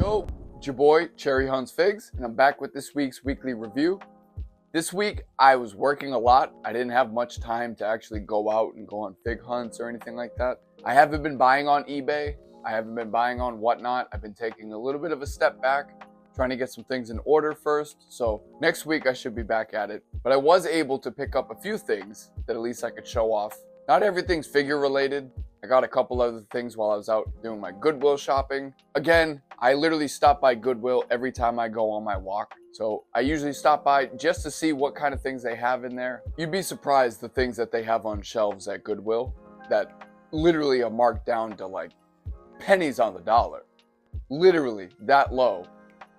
Yo, it's your boy, Cherry Hunts Figs, and I'm back with this week's weekly review. This week, I was working a lot. I didn't have much time to actually go out and go on fig hunts or anything like that. I haven't been buying on eBay. I haven't been buying on whatnot. I've been taking a little bit of a step back, trying to get some things in order first. So next week, I should be back at it. But I was able to pick up a few things that at least I could show off. Not everything's figure related. I got a couple other things while I was out doing my Goodwill shopping. Again, I literally stop by Goodwill every time I go on my walk. So I usually stop by just to see what kind of things they have in there. You'd be surprised the things that they have on shelves at Goodwill that literally are marked down to like pennies on the dollar. Literally that low.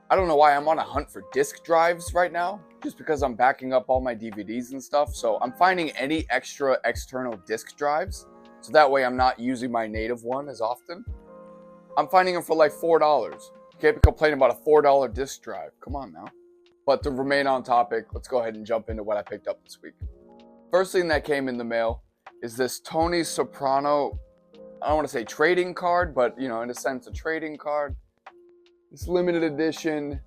I don't know why I'm on a hunt for disc drives right now, just because I'm backing up all my DVDs and stuff. So I'm finding any extra external disc drives. So that way I'm not using my native one as often. I'm finding them for like $4. Can't be complaining about a $4 disc drive. Come on now. But to remain on topic, let's go ahead and jump into what I picked up this week. First thing that came in the mail is this Tony Soprano, I don't want to say trading card, but in a sense a trading card. It's limited edition.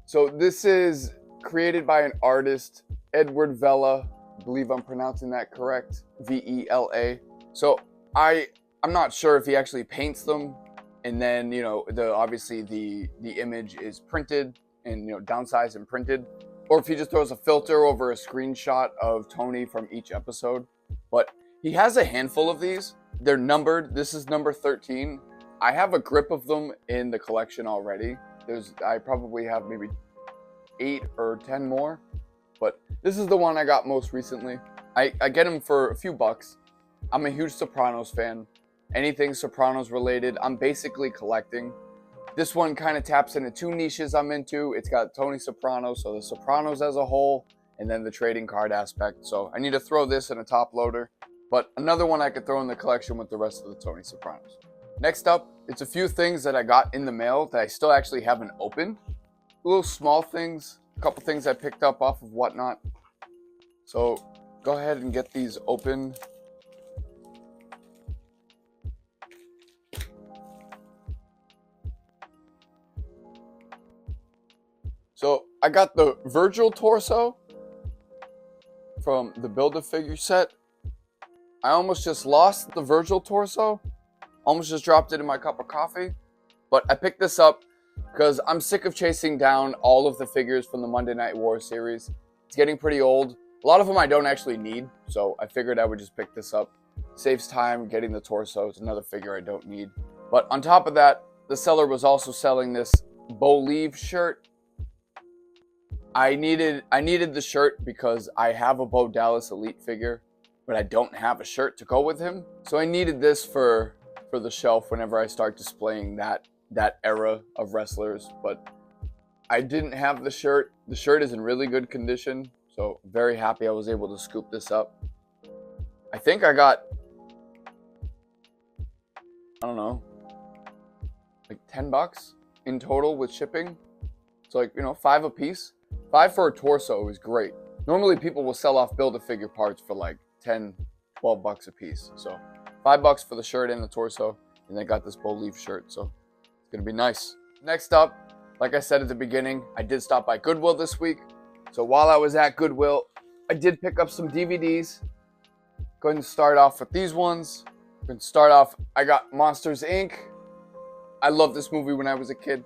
So this is created by an artist, Edward Vela. I believe I'm pronouncing that correct. Vela. So I'm not sure if he actually paints them, and then obviously the image is printed and downsized and printed, or if he just throws a filter over a screenshot of Tony from each episode. But he has a handful of these. They're numbered. This is number 13. I have a grip of them in the collection already. I probably have maybe 8 or 10 more, but this is the one I got most recently. I get them for a few bucks. I'm a huge Sopranos fan. Anything Sopranos related, I'm basically collecting. This one kind of taps into two niches I'm into. It's got Tony Soprano, so the Sopranos as a whole, and then the trading card aspect. So I need to throw this in a top loader, but another one I could throw in the collection with the rest of the Tony Sopranos. Next up, it's a few things that I got in the mail that I still actually haven't opened. Little small things, a couple things I picked up off of whatnot. So go ahead and get these open. So I got the Virgil torso from the Build-A-Figure set. I almost just lost the Virgil torso. Almost just dropped it in my cup of coffee. But I picked this up because I'm sick of chasing down all of the figures from the Monday Night War series. It's getting pretty old. A lot of them I don't actually need, so I figured I would just pick this up. Saves time getting the torso. It's another figure I don't need. But on top of that, the seller was also selling this Bo-Leave shirt. I needed the shirt because I have a Bo Dallas Elite figure, but I don't have a shirt to go with him. So I needed this for the shelf whenever I start displaying that era of wrestlers. But I didn't have the shirt. The shirt is in really good condition, so very happy I was able to scoop this up. I think I got, I don't know, like $10 in total with shipping. So like, $5 a piece. $5 for a torso is great. Normally people will sell off Build-A-Figure parts for like $10, $12 a piece. So $5 for the shirt and the torso, and then got this Bo-Leave shirt, so it's gonna be nice. Next up, like I said at the beginning, I did stop by Goodwill this week. So while I was at Goodwill, I did pick up some DVDs. Going to start off with these ones. Going to start off, I got Monsters Inc. I loved this movie when I was a kid.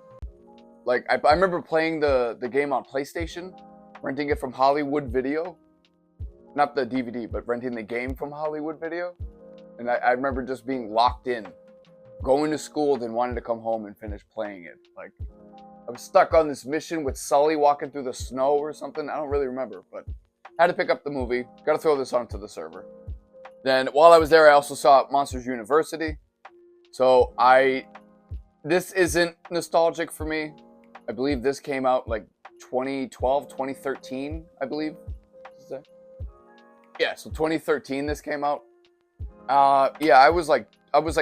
Like, I remember playing the game on PlayStation, renting it from Hollywood Video. Not the DVD, but renting the game from Hollywood Video. And I remember just being locked in, going to school, then wanting to come home and finish playing it. Like, I was stuck on this mission with Sully walking through the snow or something. I don't really remember, but I had to pick up the movie. Got to throw this onto the server. Then while I was there, I also saw Monsters University. So this isn't nostalgic for me. I believe this came out like 2012, 2013, I believe. Yeah, so 2013 this came out. Yeah, I was like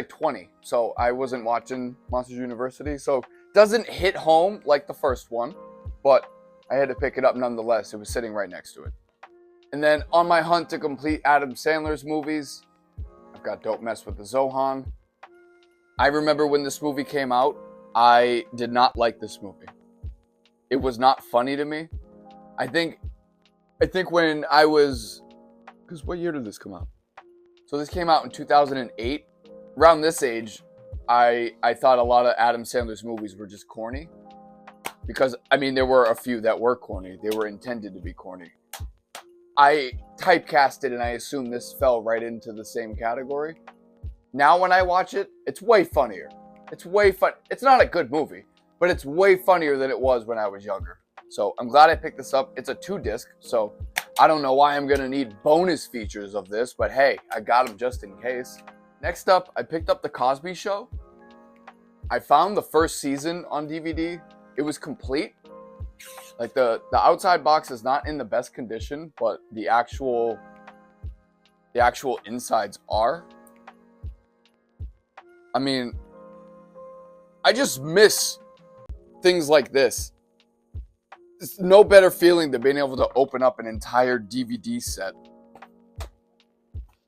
20, so I wasn't watching Monsters University. So it doesn't hit home like the first one, but I had to pick it up nonetheless. It was sitting right next to it. And then on my hunt to complete Adam Sandler's movies, I've got Don't Mess with the Zohan. I remember when this movie came out, I did not like this movie. It was not funny to me. I think when I was, because what year did this come out? So this came out in 2008. Around this age, I thought a lot of Adam Sandler's movies were just corny. Because, I mean, there were a few that were corny. They were intended to be corny. I typecasted and I assumed this fell right into the same category. Now when I watch it, it's way funnier. It's way fun. It's not a good movie, but it's way funnier than it was when I was younger. So I'm glad I picked this up. It's a 2-disc, so I don't know why I'm going to need bonus features of this, but hey, I got them just in case. Next up, I picked up The Cosby Show. I found the first season on DVD. It was complete. Like the outside box is not in the best condition, but the actual insides are. I mean, I just miss things like this. It's no better feeling than being able to open up an entire DVD set.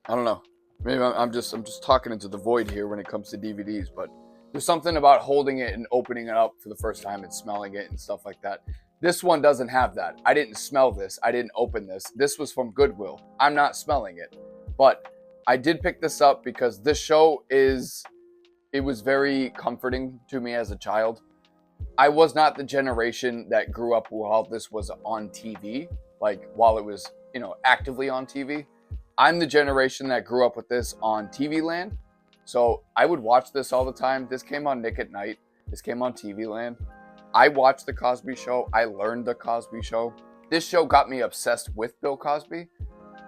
I don't know. Maybe I'm just talking into the void here when it comes to DVDs, but there's something about holding it and opening it up for the first time and smelling it and stuff like that. This one doesn't have that. I didn't smell this. I didn't open this. This was from Goodwill. I'm not smelling it. But I did pick this up because this show it was very comforting to me as a child. I was not the generation that grew up while this was on TV, like while it was, actively on TV. I'm the generation that grew up with this on TV Land. So I would watch this all the time. This came on Nick at Night. This came on TV Land. I watched The Cosby Show. I learned The Cosby Show. This show got me obsessed with Bill Cosby.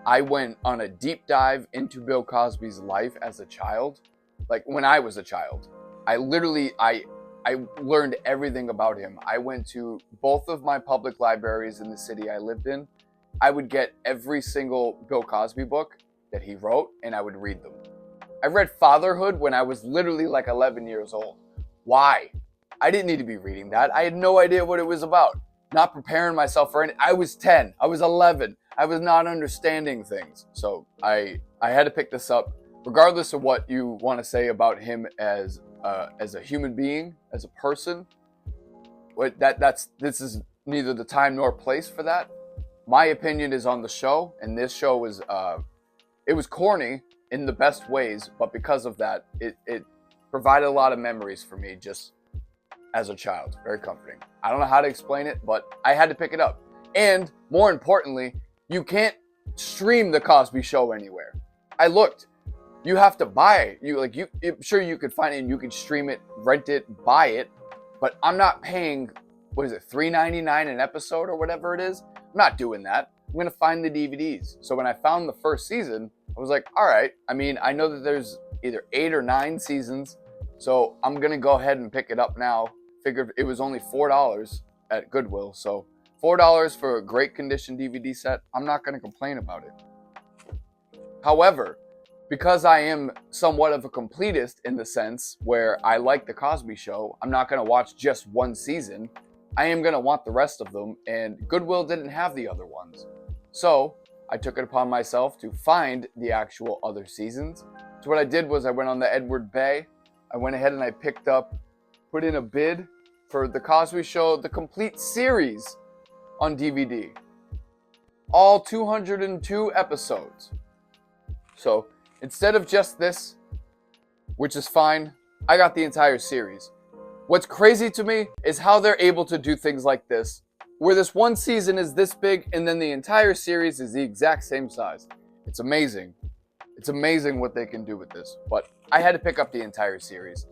I went on a deep dive into Bill Cosby's life as a child. Like when I was a child. I learned everything about him. I went to both of my public libraries in the city I lived in. I would get every single Bill Cosby book that he wrote, and I would read them. I read Fatherhood when I was literally like 11 years old. Why? I didn't need to be reading that. I had no idea what it was about. Not preparing myself for anything. I was 10. I was 11. I was not understanding things. So I had to pick this up. Regardless of what you want to say about him as a human being, as a person, this is neither the time nor place for that. My opinion is on the show, and this show was it was corny in the best ways, but because of that, it provided a lot of memories for me just as a child. Very comforting. I don't know how to explain it, but I had to pick it up. And more importantly, you can't stream The Cosby Show anywhere. I looked. You have to buy it. I'm sure you could find it and you could stream it, rent it, buy it, but I'm not paying, what is it, $3.99 an episode or whatever it is? I'm not doing that. I'm going to find the DVDs. So when I found the first season, I was like, all right. I mean, I know that there's either 8 or 9 seasons, so I'm going to go ahead and pick it up now. Figured it was only $4 at Goodwill, so $4 for a great condition DVD set, I'm not going to complain about it. However, because I am somewhat of a completist in the sense where I like The Cosby Show, I'm not going to watch just one season. I am going to want the rest of them, and Goodwill didn't have the other ones. So I took it upon myself to find the actual other seasons. So what I did was I went on the Edward Bay. I went ahead and I put in a bid for The Cosby Show, the complete series on DVD. All 202 episodes. So instead of just this, which is fine, I got the entire series. What's crazy to me is how they're able to do things like this, where this one season is this big and then the entire series is the exact same size. It's amazing. It's amazing what they can do with this. But I had to pick up the entire series.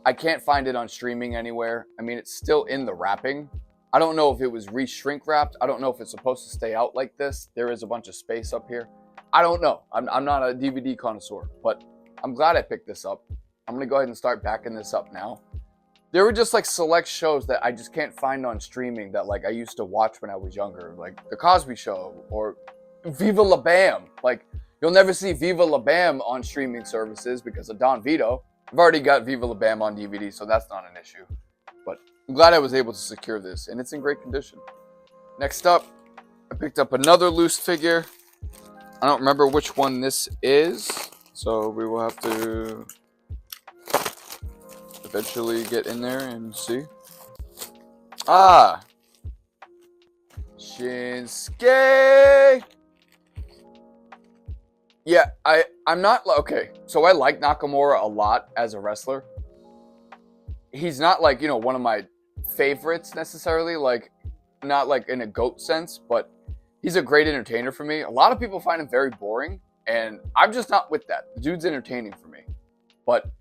I can't find it on streaming anywhere. I mean, it's still in the wrapping. I don't know if it was re-shrink wrapped. I don't know if it's supposed to stay out like this. There is a bunch of space up here. I don't know. I'm not a DVD connoisseur, but I'm glad I picked this up. I'm going to go ahead and start backing this up now. There were just like select shows that I just can't find on streaming that like I used to watch when I was younger, like The Cosby Show or Viva La Bam. Like you'll never see Viva La Bam on streaming services because of Don Vito. I've already got Viva La Bam on DVD, so that's not an issue. But I'm glad I was able to secure this, and it's in great condition. Next up, I picked up another loose figure. I don't remember which one this is, so we will have to eventually get in there and see. Ah! Shinsuke! Yeah, I'm not, okay, so I like Nakamura a lot as a wrestler. He's not like, one of my favorites necessarily, like, not like in a GOAT sense, but he's a great entertainer for me. A lot of people find him very boring, and I'm just not with that. The dude's entertaining for me. But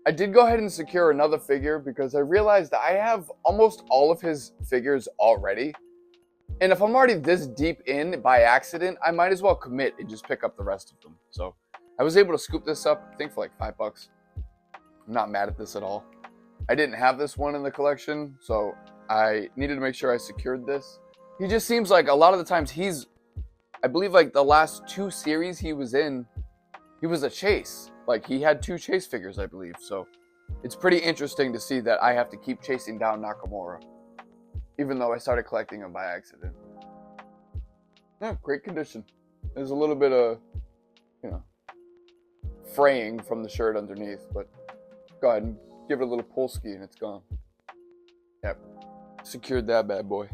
I did go ahead and secure another figure because I realized I have almost all of his figures already. And if I'm already this deep in by accident, I might as well commit and just pick up the rest of them. So I was able to scoop this up, I think for like $5. I'm not mad at this at all. I didn't have this one in the collection, so I needed to make sure I secured this. He just seems like a lot of the times I believe like the last 2 series he was in, he was a chase. Like he had 2 chase figures, I believe. So it's pretty interesting to see that I have to keep chasing down Nakamura, even though I started collecting him by accident. Yeah, great condition. There's a little bit of, fraying from the shirt underneath, but go ahead and give it a little pull ski and it's gone. Yep, secured that bad boy.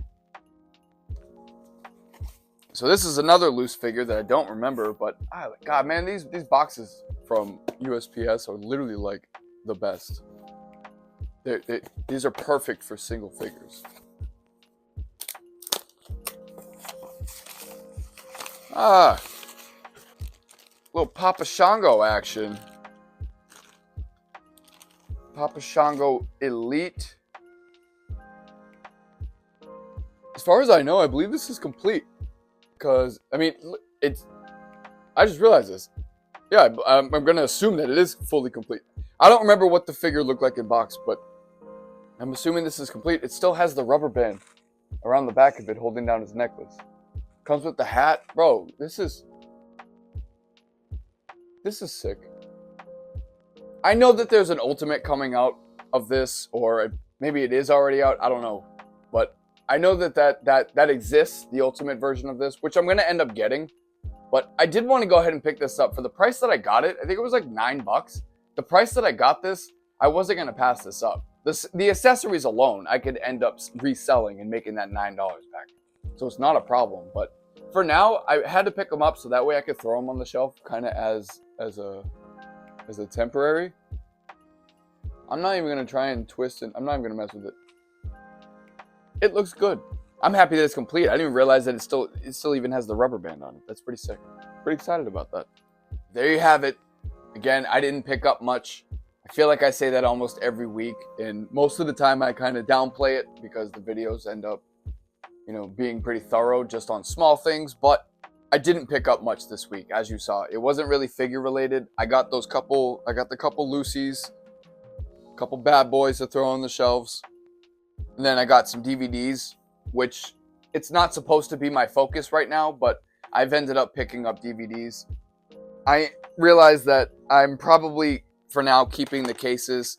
So this is another loose figure that I don't remember, but God, man, these boxes from USPS are literally like the best. These are perfect for single figures. Little Papa Shango action. Papa Shango Elite. As far as I know, I believe this is complete. Because, I mean, I just realized this. Yeah, I'm going to assume that it is fully complete. I don't remember what the figure looked like in box, but I'm assuming this is complete. It still has the rubber band around the back of it holding down his necklace. Comes with the hat. Bro, this is sick. I know that there's an Ultimate coming out of this, or maybe it is already out. I don't know. But I know that exists, the Ultimate version of this, which I'm going to end up getting. But I did want to go ahead and pick this up. For the price that I got it, I think it was like $9. The price that I got this, I wasn't going to pass this up. The accessories alone, I could end up reselling and making that $9 back. So it's not a problem. But for now, I had to pick them up so that way I could throw them on the shelf kind of as a temporary. I'm not even going to try and twist it. I'm not even going to mess with it. It looks good. I'm happy that it's complete. I didn't even realize that it still even has the rubber band on it. That's pretty sick. Pretty excited about that. There you have it. Again, I didn't pick up much. I feel like I say that almost every week, and most of the time I kind of downplay it because the videos end up, being pretty thorough just on small things, but I didn't pick up much this week, as you saw. It wasn't really figure related. I got the couple Lucy's, a couple bad boys to throw on the shelves. And then I got some DVDs, which it's not supposed to be my focus right now, but I've ended up picking up DVDs. I realize that I'm probably, for now, keeping the cases.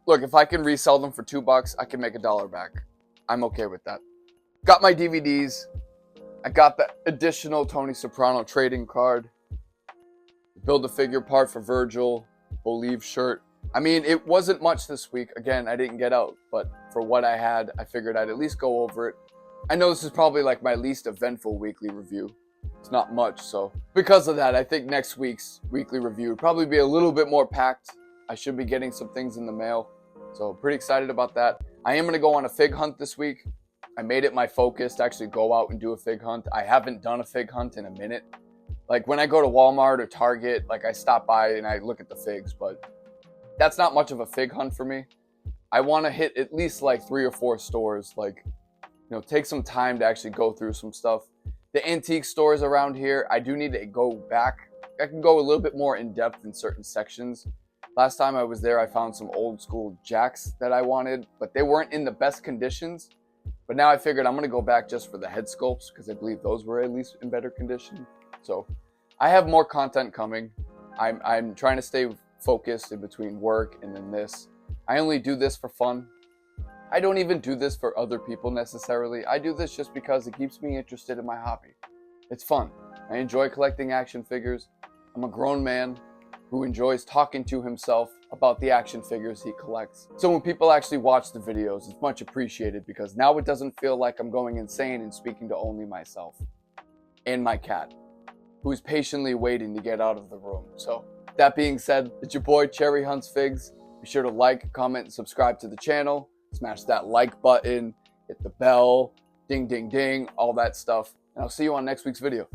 Look, if I can resell them for $2, I can make $1 back. I'm okay with that. Got my DVDs. I got the additional Tony Soprano trading card. Build-A-Figure part for Virgil. Believe shirt. I mean, it wasn't much this week. Again, I didn't get out, but for what I had, I figured I'd at least go over it. I know this is probably like my least eventful weekly review. It's not much, so because of that, I think next week's weekly review would probably be a little bit more packed. I should be getting some things in the mail, so pretty excited about that. I am going to go on a fig hunt this week. I made it my focus to actually go out and do a fig hunt. I haven't done a fig hunt in a minute. Like when I go to Walmart or Target, like I stop by and I look at the figs, but that's not much of a fig hunt for me. I want to hit at least like 3 or 4 stores, like, take some time to actually go through some stuff. The antique stores around here, I do need to go back. I can go a little bit more in depth in certain sections. Last time I was there, I found some old school jacks that I wanted, but they weren't in the best conditions. But now I figured I'm going to go back just for the head sculpts because I believe those were at least in better condition. So I have more content coming. I'm trying to stay focused in between work and then this. I only do this for fun. I don't even do this for other people necessarily. I do this just because it keeps me interested in my hobby. It's fun. I enjoy collecting action figures. I'm a grown man who enjoys talking to himself about the action figures he collects. So when people actually watch the videos, it's much appreciated because now it doesn't feel like I'm going insane and speaking to only myself and my cat, who's patiently waiting to get out of the room. So that being said, it's your boy Cherry Hunts Figs. Be sure to like, comment, and subscribe to the channel. Smash that like button, hit the bell, ding, ding, ding, all that stuff. And I'll see you on next week's video.